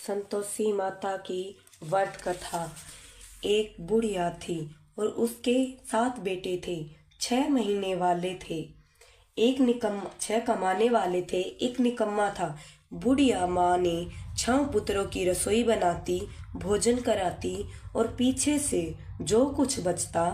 संतोषी माता की व्रत कथा। एक बुढ़िया थी और उसके 7 बेटे थे। 6 महीने वाले थे। एक निकम्मा 6 कमाने वाले थे, एक निकम्मा था। बुढ़िया माँ ने 6 पुत्रों की रसोई बनाती, भोजन कराती और पीछे से जो कुछ बचता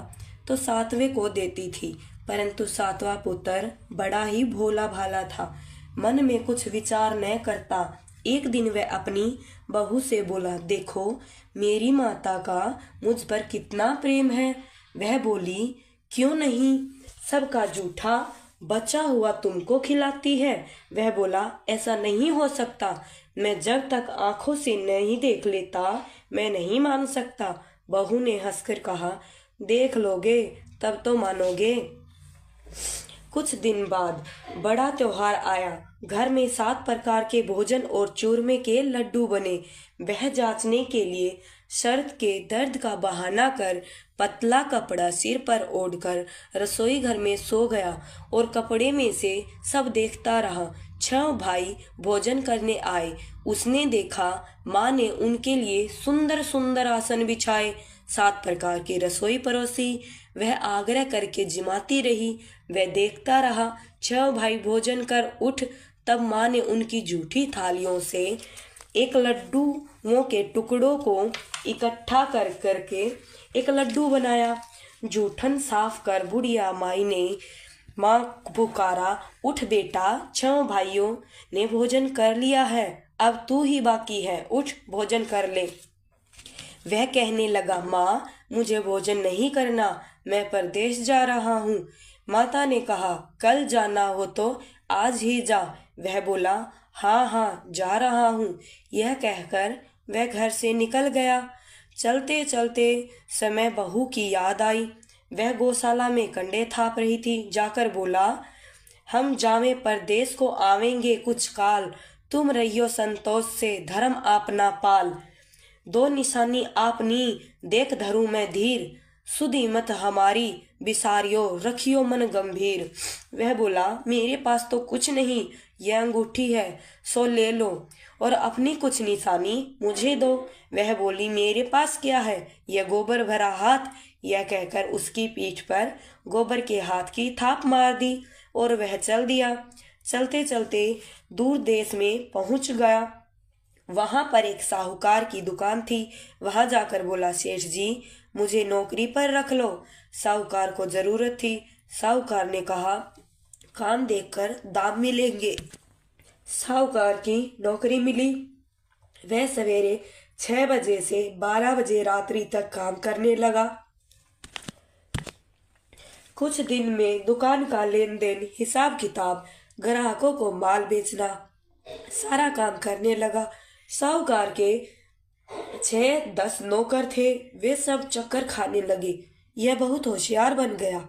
तो 7वें को देती थी। परंतु 7वां पुत्र बड़ा ही भोला भाला था, मन में कुछ विचार न करता। एक दिन वह अपनी बहू से बोला, देखो मेरी माता का मुझ पर कितना प्रेम है। वह बोली, क्यों नहीं, सबका जूठा बचा हुआ तुमको खिलाती है। वह बोला, ऐसा नहीं हो सकता, मैं जब तक आंखों से नहीं देख लेता मैं नहीं मान सकता। बहू ने हंसकर कहा, देख लोगे तब तो मानोगे। कुछ दिन बाद बड़ा त्योहार आया। घर में 7 प्रकार के भोजन और चूरमे के लड्डू बने। वह जांचने के लिए शर्त के दर्द का बहाना कर पतला कपड़ा सिर पर ओढ़कर रसोई घर में सो गया और कपड़े में से सब देखता रहा। 6 भाई भोजन करने आए। उसने देखा माँ ने उनके लिए सुंदर सुंदर आसन बिछाए, 7 प्रकार की रसोई परोसी। वह आग्रह करके जिमाती रही। वह देखता रहा। 6 भाई भोजन कर उठ, तब माँ ने उनकी जूठी थालियों से एक लड्डुओं के टुकड़ों को इकट्ठा कर करके एक लड्डू बनाया। जूठन साफ कर बुढ़िया माई ने माँ पुकारा, उठ बेटा, 6 भाइयों ने भोजन कर लिया है, अब तू ही बाकी है, उठ भोजन कर ले। वह कहने लगा, माँ मुझे भोजन नहीं करना, मैं परदेश जा रहा हूँ। माता ने कहा, कल जाना हो तो आज ही जा। वह बोला, हाँ हाँ जा रहा हूँ। यह कहकर वह घर से निकल गया। चलते चलते समय बहू की याद आई। वह गौशाला में कंडे थाप रही थी। जाकर बोला, हम जावे परदेश को आवेंगे कुछ काल, तुम रहियो संतोष से धर्म आपना पाल। 2 निशानी आपनी देख धरूं मैं धीर, सुधी मत हमारी बिसारियो रखियो मन गंभीर। वह बोला, मेरे पास तो कुछ नहीं, यह अंगूठी है, सो ले लो और अपनी कुछ निशानी मुझे दो। वह बोली, मेरे पास क्या है, यह गोबर भरा हाथ। यह कहकर उसकी पीठ पर गोबर के हाथ की थाप मार दी और वह चल दिया। चलते चलते दूर देश में पहुंच गया। वहां पर एक साहूकार की दुकान थी। वहां जाकर बोला, सेठ जी मुझे नौकरी पर रख लो। साहूकार को जरूरत थी। साहूकार ने कहा, काम देखकर दाम मिलेंगे। साहूकार की नौकरी मिली। वह सवेरे 6 बजे से 12 बजे रात्रि तक काम करने लगा। कुछ दिन में दुकान का लेन देन, हिसाब किताब, ग्राहकों को माल बेचना, सारा काम करने लगा। साहूकार के 6-10 नौकर थे। वे सब चक्कर खाने लगे। यह बहुत होशियार बन गया।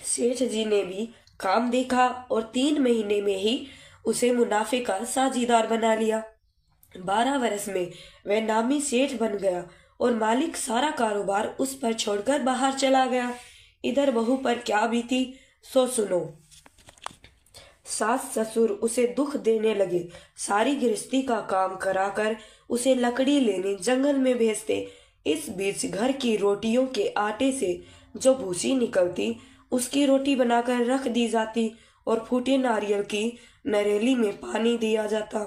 सेठ जी ने भी काम देखा और 3 महीने में ही उसे मुनाफे का साझीदार बना लिया। 12 वर्ष में वह नामी सेठ बन गया और मालिक सारा कारोबार उस पर छोड़कर बाहर चला गया। इधर बहू पर क्या बीती सो सुनो। सास ससुर उसे दुख देने लगे। सारी गृहस्थी का काम कराकर उसे लकड़ी लेने जंगल में भेजते। इस बीच घर की रोटियों के आटे से जो भूसी निकलती उसकी रोटी बनाकर रख दी जाती और फूटे नारियल की नरेली में पानी दिया जाता।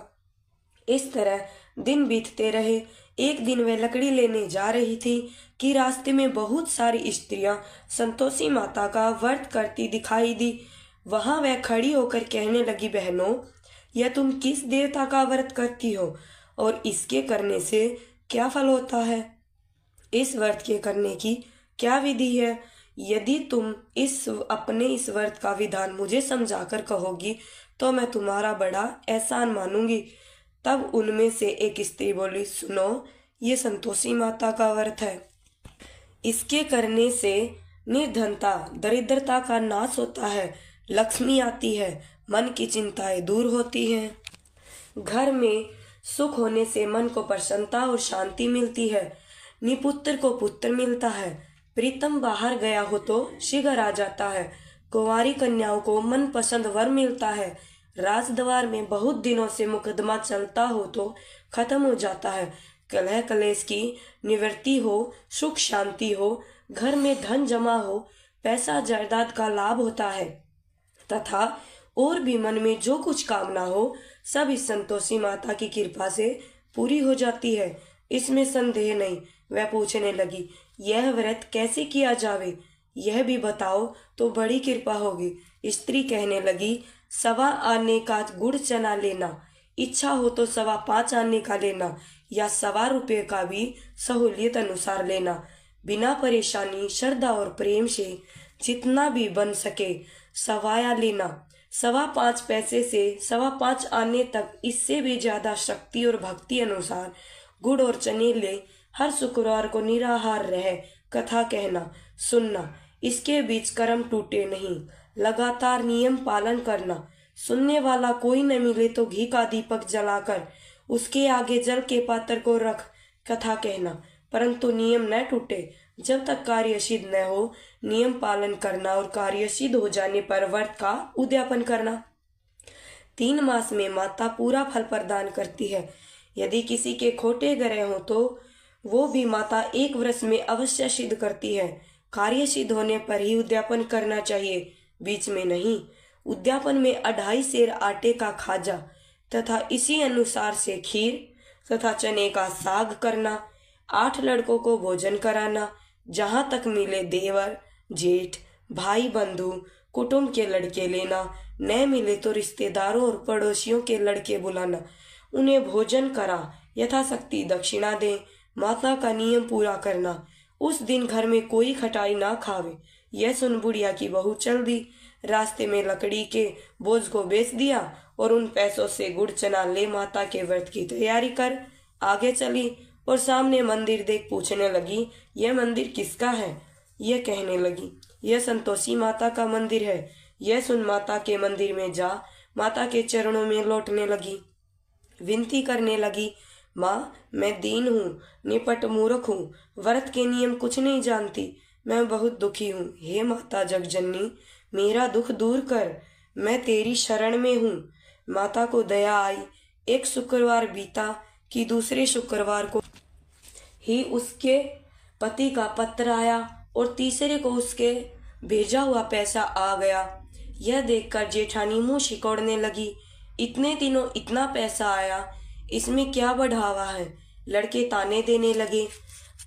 इस तरह दिन बीतते रहे। एक दिन वह लकड़ी लेने जा रही थी कि रास्ते में बहुत सारी स्त्रियां संतोषी माता का व्रत करती दिखाई दी। वहां वह खड़ी होकर कहने लगी, बहनों, यह तुम किस देवता का व्रत करती हो और इसके करने से क्या फल होता है? इस व्रत के करने की क्या विधि है? यदि तुम इस व्रत का विधान मुझे समझाकर कहोगी तो मैं तुम्हारा बड़ा एहसान मानूंगी। तब उनमें से एक स्त्री बोली, सुनो, ये संतोषी माता का व्रत है। इसके करने से निर्धनता, दरिद्रता का नाश होता है, लक्ष्मी आती है, मन की चिंताएं दूर होती हैं, घर में सुख होने से मन को प्रसन्नता और शांति मिलती है, निपुत्र को पुत्र मिलता है, प्रीतम बाहर गया हो तो शीघ्र आ जाता है, कुंवारी कन्याओं को मनपसंद वर मिलता है, राजद्वार में बहुत दिनों से मुकदमा चलता हो तो खत्म हो जाता है। कलह कलेश की निवृत्ति हो, सुख शांति हो, घर में धन जमा हो, पैसा जायदाद का लाभ होता है तथा और भी मन में जो कुछ कामना हो सब इस संतोषी माता की कृपा से पूरी हो जाती है, इसमें संदेह नहीं। वह पूछने लगी, यह व्रत कैसे किया जावे, यह भी बताओ तो बड़ी कृपा होगी। स्त्री कहने लगी, 1.25 आने का गुड़ चना लेना, इच्छा हो तो 5.25 आने का लेना या 1.25 रुपये का भी सहूलियत अनुसार लेना। बिना परेशानी, श्रद्धा और प्रेम से जितना भी बन सके सवाया लेना। 5.25 पैसे से 5.25 आने तक, इससे भी ज्यादा शक्ति और भक्ति अनुसार गुड़ और चने ले। हर शुक्रवार को निराहार रह कथा कहना सुनना, इसके बीच कर्म टूटे नहीं। लगातार नियम पालन करना। सुनने वाला कोई न मिले तो घी का दीपक जलाकर उसके आगे जल के पात्र को रख कथा कहना, परंतु नियम न टूटे। जब तक कार्य सिद्ध न हो नियम पालन करना और कार्य सिद्ध हो जाने पर व्रत का उद्यापन करना। 3 मास में माता पूरा फल प्रदान करती है। यदि किसी के खोटे ग्रह हो तो वो भी माता 1 वर्ष में अवश्य सिद्ध करती है। कार्य सिद्ध होने पर ही उद्यापन करना चाहिए, बीच में नहीं। उद्यापन में 2.5 सेर आटे का खाजा तथा इसी अनुसार से खीर तथा चने का साग करना। 8 लड़कों को भोजन कराना। जहाँ तक मिले देवर, जेठ, भाई, बंधु, कुटुंब के लड़के लेना। न मिले तो रिश्तेदारों और पड़ोसियों के लड़के बुलाना, उन्हें भोजन करा यथाशक्ति दक्षिणा दें। माता का नियम पूरा करना। उस दिन घर में कोई खटाई ना खावे। यह सुन बुढ़िया की बहू चल दी। रास्ते में लकड़ी के बोझ को बेच दिया और उन पैसों से गुड़ चना ले माता के व्रत की तैयारी कर आगे चली और सामने मंदिर देख पूछने लगी, यह मंदिर किसका है? यह कहने लगी, यह संतोषी माता का मंदिर है। यह सुन माता के मंदिर में जा माता के चरणों में लौटने लगी। विनती करने लगी, माँ मैं दीन हूँ, निपट मूर्ख हूँ, व्रत के नियम कुछ नहीं जानती, मैं बहुत दुखी हूँ। हे माता जगजननी, मेरा दुख दूर कर, मैं तेरी शरण में हूँ। माता को दया आई। एक शुक्रवार बीता कि दूसरे शुक्रवार को ही उसके पति का पत्र आया और तीसरे को उसके भेजा हुआ पैसा आ गया। यह देखकर जेठानी मुंह सिकोड़ने लगी, इतने दिनों इतना पैसा आया, इसमें क्या बढ़ावा है? लड़के ताने देने लगे।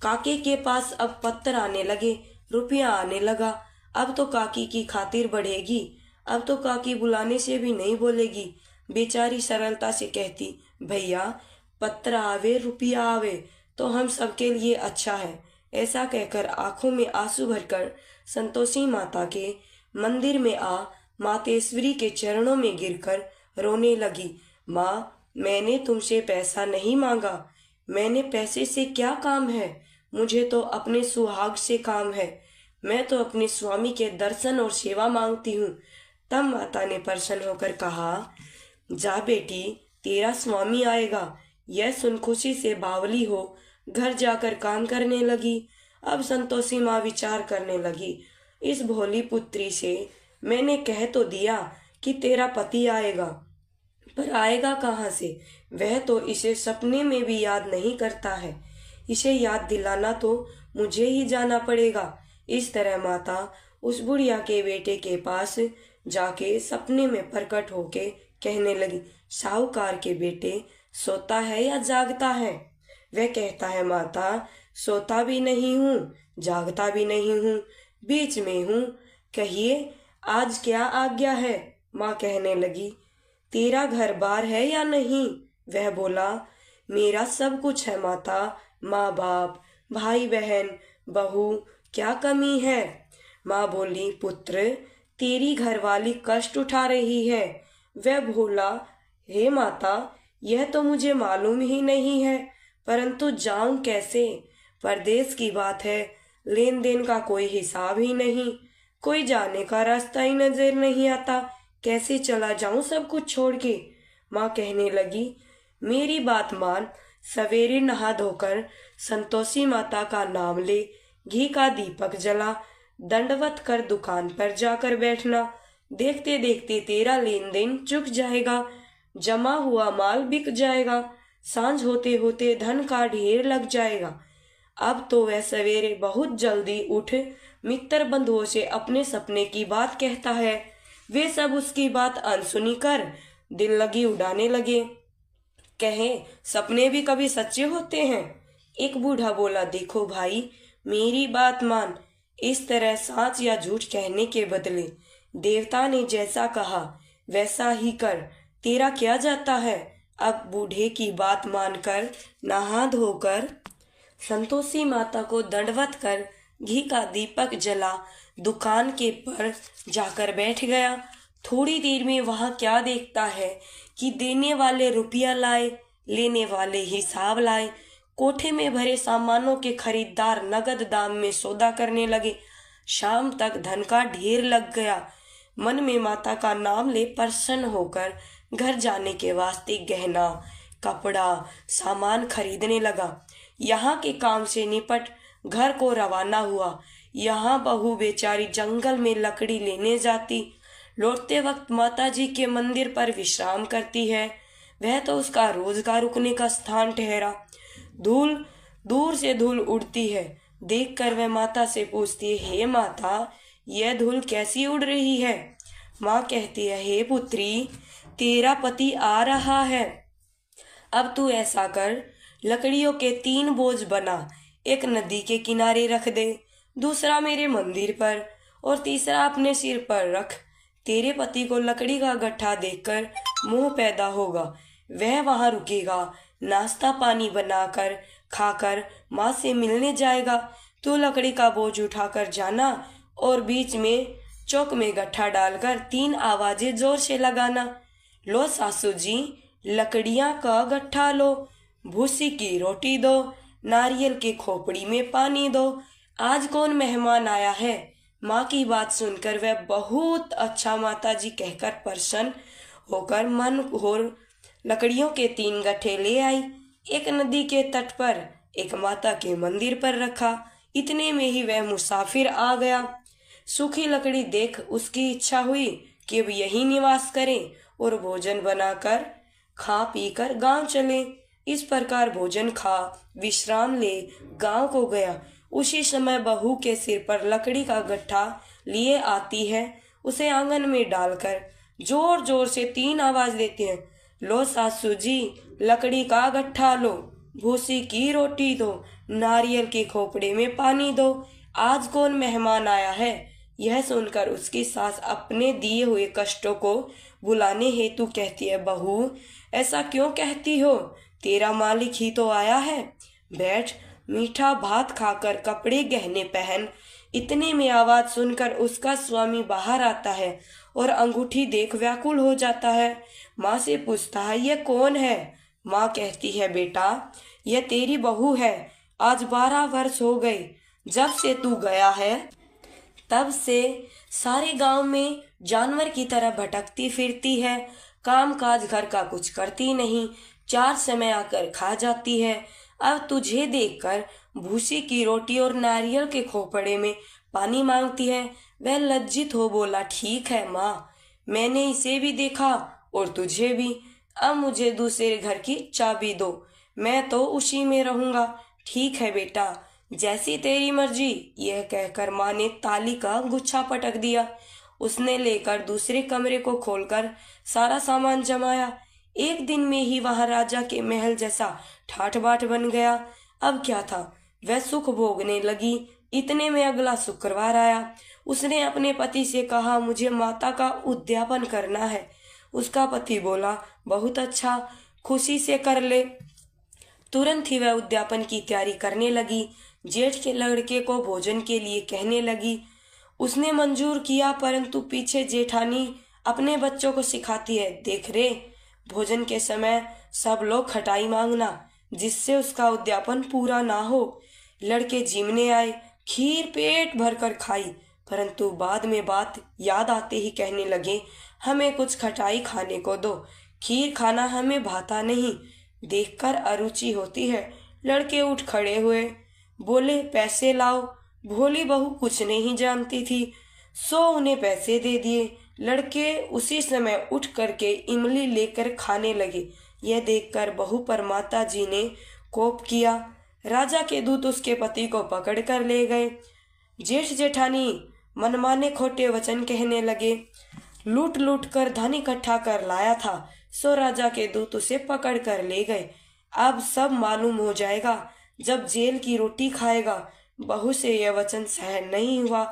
काके के पास अब पत्र आने लगे, रुपया आने लगा। अब तो काकी की खातिर बढ़ेगी, अब तो काकी बुलाने से भी नहीं बोलेगी। बेचारी सरलता से कहती, भैया पत्र आवे रुपया आवे तो हम सबके लिए अच्छा है। ऐसा कहकर आंखों में आंसू भरकर संतोषी माता के मंदिर में आ मातेश्वरी के चरणों में गिरकर रोने लगी। माँ, मैंने तुमसे पैसा नहीं मांगा, मैंने पैसे से क्या काम है, मुझे तो अपने सुहाग से काम है, मैं तो अपने स्वामी के दर्शन और सेवा मांगती हूँ। तब माता ने प्रसन्न होकर कहा, जा बेटी, तेरा स्वामी आएगा। यह सुन खुशी से बावली हो घर जाकर काम करने लगी। अब संतोषी माँ विचार करने लगी, इस भोली पुत्री से मैंने कह तो दिया कि तेरा पति आएगा, पर आएगा कहाँ से? वह तो इसे सपने में भी याद नहीं करता है, इसे याद दिलाना तो मुझे ही जाना पड़ेगा। इस तरह माता उस बुढ़िया के बेटे के पास जाके सपने में प्रकट होके कहने लगी, साहूकार के बेटे सोता है या जागता है? वह कहता है, माता सोता भी नहीं हूँ, जागता भी नहीं हूँ, बीच में हूँ, कहिए आज क्या आज्ञा है? माँ कहने लगी, तेरा घर बार है या नहीं? वह बोला, मेरा सब कुछ है माता, माँ बाप, भाई बहन, बहू, क्या कमी है? माँ बोली, पुत्र तेरी घरवाली कष्ट उठा रही है। वह बोला, हे माता, यह तो मुझे मालूम ही नहीं है, परंतु जाऊं कैसे? परदेश की बात है, लेन देन का कोई हिसाब ही नहीं, कोई जाने का रास्ता ही नजर नहीं आता, कैसे चला जाऊं सब कुछ छोड़ के? माँ कहने लगी, मेरी बात मान, सवेरे नहा धोकर संतोषी माता का नाम ले, घी का दीपक जला, दंडवत कर दुकान पर जाकर बैठना, देखते देखते तेरा लेन देन चुक जाएगा, जमा हुआ माल बिक जाएगा, सांझ होते होते धन का ढेर लग जाएगा। अब तो वह सवेरे बहुत जल्दी उठ मित्र बंधुओं से अपने सपने की बात कहता है। वे सब उसकी बात अनसुनी कर दिल लगी उड़ाने लगे। कहे, सपने भी कभी सच्चे होते हैं। एक बूढ़ा बोला, देखो भाई, मेरी बात मान। इस तरह साच या झूठ कहने के बदले देवता ने जैसा कहा वैसा ही कर, तेरा क्या जाता है। अब बूढ़े की बात मानकर नहा धोकर संतोषी माता को दंडवत कर घी का दीपक जला दुकान के पर जाकर बैठ गया। थोड़ी देर में वहां क्या देखता है कि देने वाले रुपया लाए, लेने वाले हिसाब लाए। कोठे में भरे सामानों के खरीदार नगद दाम में सौदा करने लगे। शाम तक धन का ढेर लग गया। मन में माता का नाम ले प्रसन्न होकर घर जाने के वास्ते गहना, कपड़ा, सामान खरीदने लगा। यहाँ के काम से निपट घर को रवाना हुआ। यहाँ बहू बेचारी जंगल में लकड़ी लेने जाती, लौटते वक्त माताजी के मंदिर पर विश्राम करती है। वह तो उसका रोज का रुकने का स्थान ठहरा। धूल दूर से धूल उड़ती है, देखकर वह माता से पूछती है, हे माता, यह धूल कैसी उड़ रही है। माँ कहती है, हे पुत्री, तेरा पति आ रहा है। अब तू ऐसा कर, लकड़ियों के 3 बोझ बना, एक नदी के किनारे रख दे, दूसरा मेरे मंदिर पर और तीसरा अपने सिर पर रख। तेरे पति को लकड़ी का गट्ठा देखकर मोह पैदा होगा, वह वहां रुकेगा, नाश्ता पानी बनाकर खाकर माँ से मिलने जाएगा। तू लकड़ी का बोझ उठाकर जाना और बीच में चौक में गट्ठा डालकर 3 आवाजें जोर से लगाना। लो सासू जी, लकड़ियां का गट्ठा लो, भूसी की रोटी दो, नारियल के खोपड़ी में पानी दो, आज कौन मेहमान आया है। माँ की बात सुनकर वह बहुत अच्छा माताजी कहकर प्रसन्न होकर मन और लकड़ियों के 3 गट्ठे ले आई। एक नदी के तट पर, एक माता के मंदिर पर रखा। इतने में ही वह मुसाफिर आ गया। सूखी लकड़ी देख उसकी इच्छा हुई कि अब यही निवास करें और भोजन बनाकर खा पीकर गांव चले। इस प्रकार भोजन खा विश्राम ले गांव को गया। उसी समय बहू के सिर पर लकड़ी का गट्ठा लिए आती है। उसे आंगन में डालकर जोर जोर से 3 आवाज देते हैं, लो सासू जी, लकड़ी का गट्ठा लो, भूसी की रोटी दो, नारियल के खोपड़े में पानी दो, आज कौन मेहमान आया है। यह सुनकर उसकी सास अपने दिए हुए कष्टों को भुलाने हेतु कहती है, बहू, ऐसा क्यों कहती हो, तेरा मालिक ही तो आया है। बैठ, मीठा भात खाकर कपड़े गहने पहन। इतने में आवाज सुनकर उसका स्वामी बाहर आता है और अंगूठी देख व्याकुल हो जाता है। माँ से पूछता है, यह कौन है। माँ कहती है, बेटा, यह तेरी बहू है। आज 12 वर्ष हो गए जब से तू गया है, तब से सारे गांव में जानवर की तरह भटकती फिरती है। काम काज घर का कुछ करती नहीं, 4 समय आकर खा जाती है। अब तुझे देखकर भूसी की रोटी और नारियल के खोपड़े में पानी मांगती है। वह लज्जित हो बोला, ठीक है माँ, मैंने इसे भी देखा और तुझे भी। अब मुझे दूसरे घर की चाबी दो, मैं तो उसी में रहूंगा। ठीक है बेटा, जैसी तेरी मर्जी। यह कहकर माँ ने ताली का गुच्छा पटक दिया। उसने लेकर दूसरे कमरे को खोलकर सारा सामान जमाया। एक दिन में ही वहां राजा के महल जैसा ठाठ बाट बन गया। अब क्या था, वह सुख भोगने लगी। इतने में अगला शुक्रवार आया। उसने अपने पति से कहा, मुझे माता का उद्यापन करना है। उसका पति बोला, बहुत अच्छा, खुशी से कर ले। तुरंत ही वह उद्यापन की तैयारी करने लगी। जेठ के लड़के को भोजन के लिए कहने लगी। उसने मंजूर किया, परंतु पीछे जेठानी अपने बच्चों को सिखाती है, देख रे, भोजन के समय सब लोग खटाई मांगना, जिससे उसका उद्यापन पूरा ना हो। लड़के जिमने आए, खीर पेट भरकर खाई, परंतु बाद में बात याद आते ही कहने लगे, हमें कुछ खटाई खाने को दो, खीर खाना हमें भाता नहीं। देखकर अरुचि होती है। लड़के उठ खड़े हुए, बोले, पैसे लाओ। भोली बहू कुछ नहीं जानती थी, सो उन्हें पैसे दे दिए। लड़के उसी समय उठ करके इमली लेकर खाने लगे। यह देखकर बहू पर माता जी ने कोप किया। राजा के दूत उसके पति को पकड़ कर ले गए। जेठ जेठानी मनमाने खोटे वचन कहने लगे। लूट लूट कर धन इकट्ठा कर लाया था, सो राजा के दूत उसे पकड़ कर ले गए। अब सब मालूम हो जाएगा जब जेल की रोटी खाएगा। बहू से यह वचन सहन नहीं हुआ।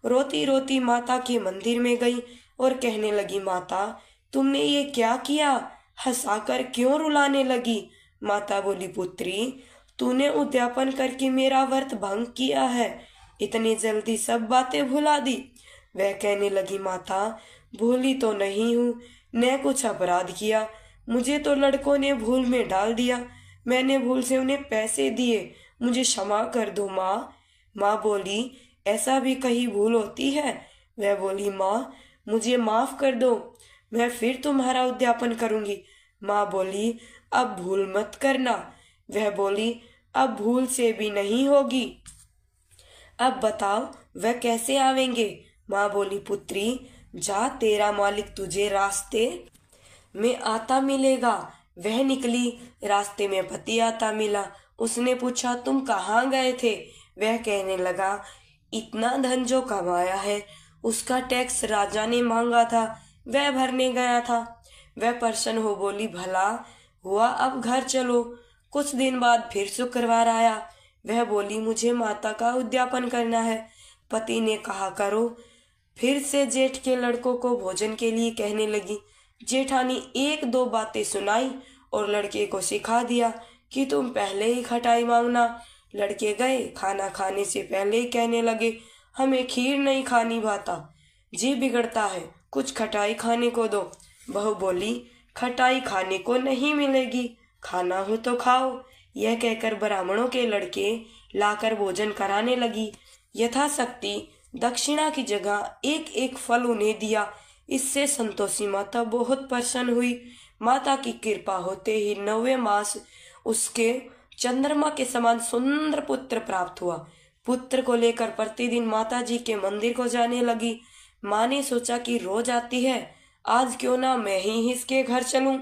रोती रोती माता के मंदिर में गई और कहने लगी, माता तुमने ये क्या किया? हंसाकर क्यों रुलाने लगी? माता बोली, पुत्री तूने उद्यापन करके मेरा व्रत भंग किया है, इतनी जल्दी सब बातें भुला दी। वह कहने लगी, माता भूली तो नहीं हूँ, न कुछ अपराध किया, मुझे तो लड़कों ने भूल में डाल दिया, मैंने भूल से उन्हें पैसे दिए, मुझे क्षमा कर दो माँ। माँ बोली, ऐसा भी कहीं भूल होती है? वह बोली, माँ मुझे माफ कर दो, मैं फिर तुम्हारा उद्यापन करूंगी। माँ बोली, अब भूल मत करना। वह बोली, अब भूल से भी नहीं होगी। अब बताओ वह कैसे आवेंगे? माँ बोली, पुत्री जा, तेरा मालिक तुझे रास्ते में आता मिलेगा। वह निकली, रास्ते में पति आता मिला। उसने पूछा, तुम कहाँ गए थे? वह कहने लगा, इतना धन जो कमाया है उसका टैक्स राजा ने मांगा था, वह भरने गया था। वह प्रसन्न हो बोली, भला हुआ, अब घर चलो। कुछ दिन बाद फिर शुक्रवार आया। वह बोली, मुझे माता का उद्यापन करना है। पति ने कहा, करो। फिर से जेठ के लड़कों को भोजन के लिए कहने लगी। जेठानी एक दो बातें सुनाई और लड़के को सिखा दिया कि तुम पहले ही खटाई मांगना। लड़के गए, खाना खाने से पहले ही कहने लगे, हमें खीर नहीं खानी भाता, जी बिगड़ता है, कुछ खटाई खाने को दो। बहू बोली, खटाई खाने को नहीं मिलेगी, खाना हो तो खाओ। यह कहकर ब्राह्मणों के लड़के लाकर भोजन कराने लगी। यथाशक्ति दक्षिणा की जगह एक एक फल उन्हें दिया। इससे संतोषी माता बहुत प्रसन्न हुई। माता की कृपा होते ही 9वें मास उसके चंद्रमा के समान सुंदर पुत्र प्राप्त हुआ। पुत्र को लेकर प्रतिदिन माता जी के मंदिर को जाने लगी। माँ ने सोचा कि रोज आती है, आज क्यों ना मैं ही इसके घर चलूं,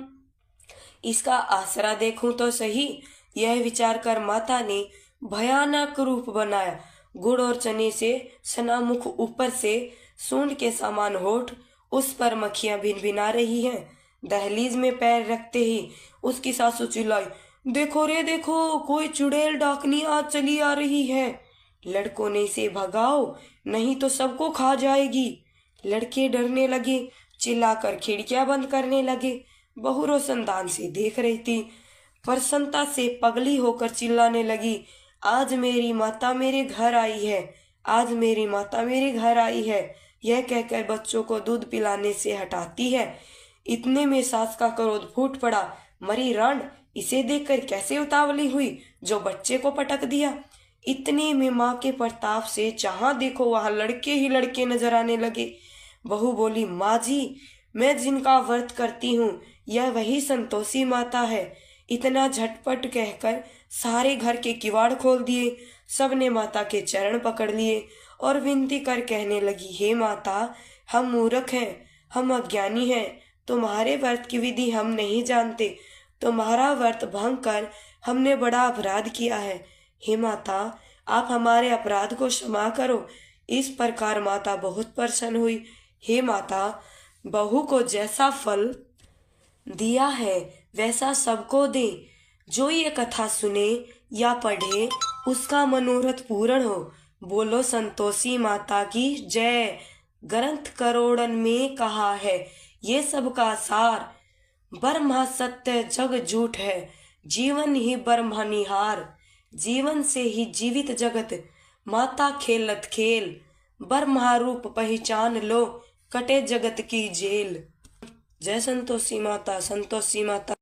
इसका आसरा देखूं तो सही। यह विचार कर माता ने भयानक रूप बनाया। गुड़ और चने से सना मुख, ऊपर से सूंड के समान होठ, उस पर मक्खियां भिनभिना रही हैं। दहलीज में पैर रखते ही उसकी सासू चिल्लाई, देखो रे देखो, कोई चुड़ैल डाकनी आज चली आ रही है, लड़कों ने इसे भगाओ नहीं तो सबको खा जाएगी। लड़के डरने लगे, चिल्लाकर खिड़कियां बंद करने लगे। बहू रोशनदान से देख रही थी, प्रसन्नता से पगली होकर चिल्लाने लगी, आज मेरी माता मेरे घर आई है, आज मेरी माता मेरे घर आई है। यह कहकर बच्चों को दूध पिलाने से हटाती है। इतने में सास का क्रोध फूट पड़ा, मरी रांड, इसे देखकर कैसे उतावली हुई जो बच्चे को पटक दिया। इतने में माँ के प्रताप से जहां देखो वहां लड़के ही लड़के नजर आने लगे। बहू बोली, माँ जी मैं जिनका व्रत करती हूँ यह वही संतोषी माता है। इतना झटपट कहकर सारे घर के किवाड़ खोल दिए। सबने माता के चरण पकड़ लिए और विनती कर कहने लगी, हे माता हम मूर्ख हैं, हम अज्ञानी हैं, तुम्हारे व्रत की विधि हम नहीं जानते, तुम्हारा व्रत भंग कर हमने बड़ा अपराध किया है। हे माता आप हमारे अपराध को क्षमा करो। इस प्रकार माता बहुत प्रसन्न हुई। हे माता बहू को जैसा फल दिया है वैसा सबको दे। जो ये कथा सुने या पढ़े उसका मनोरथ पूर्ण हो। बोलो संतोषी माता की जय। ग्रंथ करोड़न में कहा है ये सब का सार, ब्रह्मा सत्य जग झूठ है, जीवन ही ब्रह्म निहार। जीवन से ही जीवित जगत, माता खेलत खेल, ब्रह्मा रूप पहचान लो, कटे जगत की जेल। जय संतोषी माता, संतोषी माता।